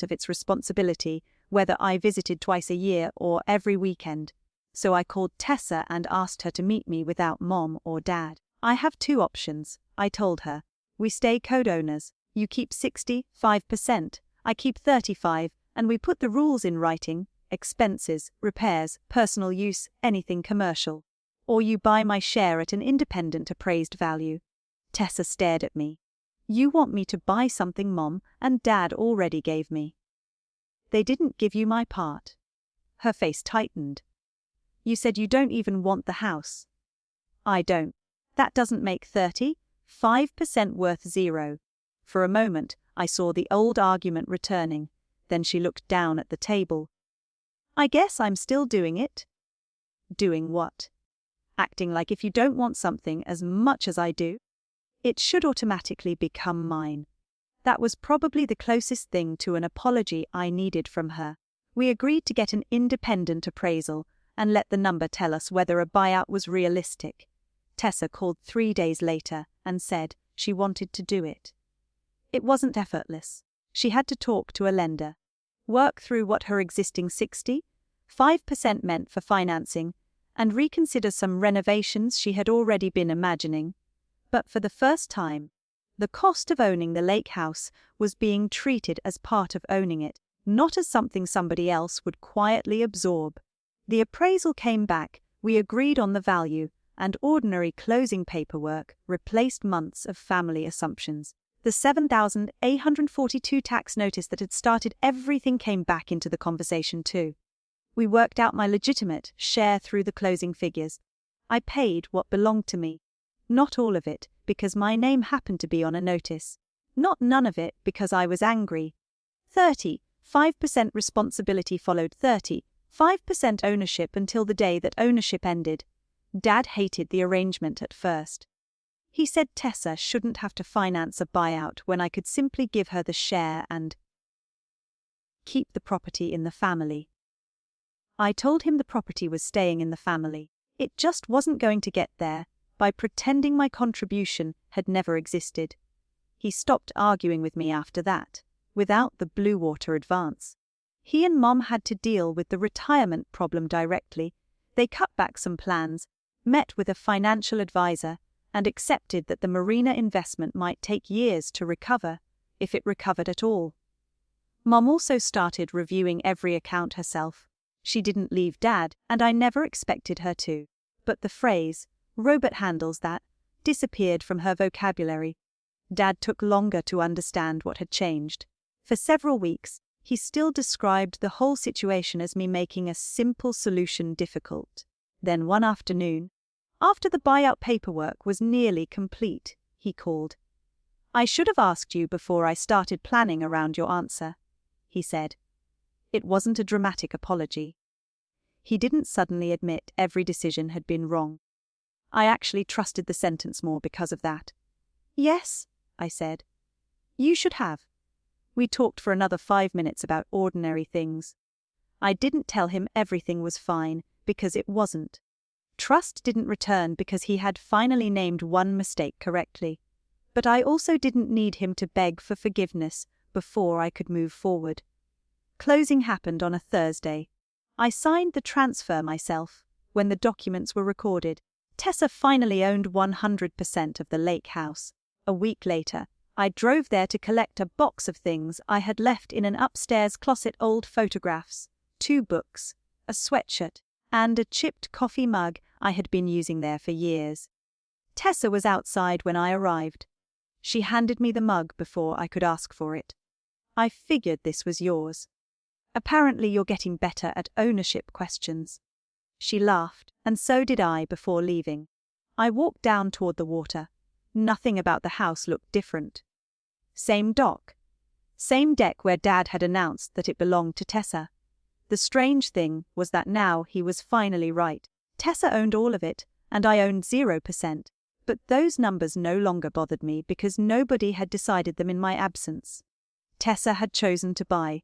of its responsibility, whether I visited twice a year or every weekend. So I called Tessa and asked her to meet me without Mom or Dad. I have 2 options, I told her. We stay co-owners. You keep 65%, I keep 35%, and we put the rules in writing: expenses, repairs, personal use, anything commercial. Or you buy my share at an independent appraised value. Tessa stared at me. You want me to buy something Mom and Dad already gave me? They didn't give you my part. Her face tightened. You said you don't even want the house. I don't. That doesn't make 35% worth 0. For a moment, I saw the old argument returning. Then she looked down at the table. I guess I'm still doing it. Doing what? Acting like if you don't want something as much as I do, it should automatically become mine. That was probably the closest thing to an apology I needed from her. We agreed to get an independent appraisal and let the number tell us whether a buyout was realistic. Tessa called 3 days later and said she wanted to do it. It wasn't effortless. She had to talk to a lender, work through what her existing 65% meant for financing, and reconsider some renovations she had already been imagining. But for the first time, the cost of owning the lake house was being treated as part of owning it, not as something somebody else would quietly absorb. The appraisal came back, we agreed on the value, and ordinary closing paperwork replaced months of family assumptions. The $7,842 tax notice that had started everything came back into the conversation too. We worked out my legitimate share through the closing figures. I paid what belonged to me. Not all of it, because my name happened to be on a notice. Not none of it, because I was angry. 35% responsibility followed 35% ownership until the day that ownership ended. Dad hated the arrangement at first. He said Tessa shouldn't have to finance a buyout when I could simply give her the share and keep the property in the family. I told him the property was staying in the family. It just wasn't going to get there by pretending my contribution had never existed. He stopped arguing with me after that, without the Bluewater advance. He and Mom had to deal with the retirement problem directly. They cut back some plans, met with a financial advisor, and accepted that the marina investment might take years to recover, if it recovered at all. Mom also started reviewing every account herself. She didn't leave Dad, and I never expected her to. But the phrase, "Robert handles that," disappeared from her vocabulary. Dad took longer to understand what had changed. For several weeks, he still described the whole situation as me making a simple solution difficult. Then one afternoon, after the buyout paperwork was nearly complete, he called. "I should have asked you before I started planning around your answer," he said. It wasn't a dramatic apology. He didn't suddenly admit every decision had been wrong. I actually trusted the sentence more because of that. "Yes," I said. "You should have." We talked for another 5 minutes about ordinary things. I didn't tell him everything was fine, because it wasn't. Trust didn't return because he had finally named one mistake correctly. But I also didn't need him to beg for forgiveness before I could move forward. Closing happened on a Thursday. I signed the transfer myself when the documents were recorded. Tessa finally owned 100% of the lake house. A week later, I drove there to collect a box of things I had left in an upstairs closet: old photographs, 2 books, a sweatshirt, and a chipped coffee mug I had been using there for years. Tessa was outside when I arrived. She handed me the mug before I could ask for it. "I figured this was yours. Apparently you're getting better at ownership questions." She laughed, and so did I before leaving. I walked down toward the water. Nothing about the house looked different. Same dock. Same deck where Dad had announced that it belonged to Tessa. The strange thing was that now he was finally right. Tessa owned all of it, and I owned 0%. But those numbers no longer bothered me because nobody had decided them in my absence. Tessa had chosen to buy.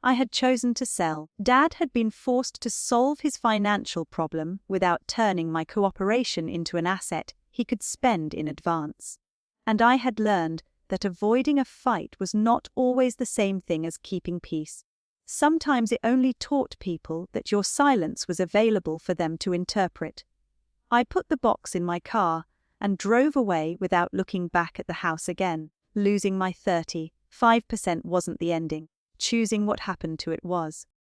I had chosen to sell. Dad had been forced to solve his financial problem without turning my cooperation into an asset he could spend in advance. And I had learned that avoiding a fight was not always the same thing as keeping peace. Sometimes it only taught people that your silence was available for them to interpret. I put the box in my car and drove away without looking back at the house again. Losing my 35% wasn't the ending. Choosing what happened to it was.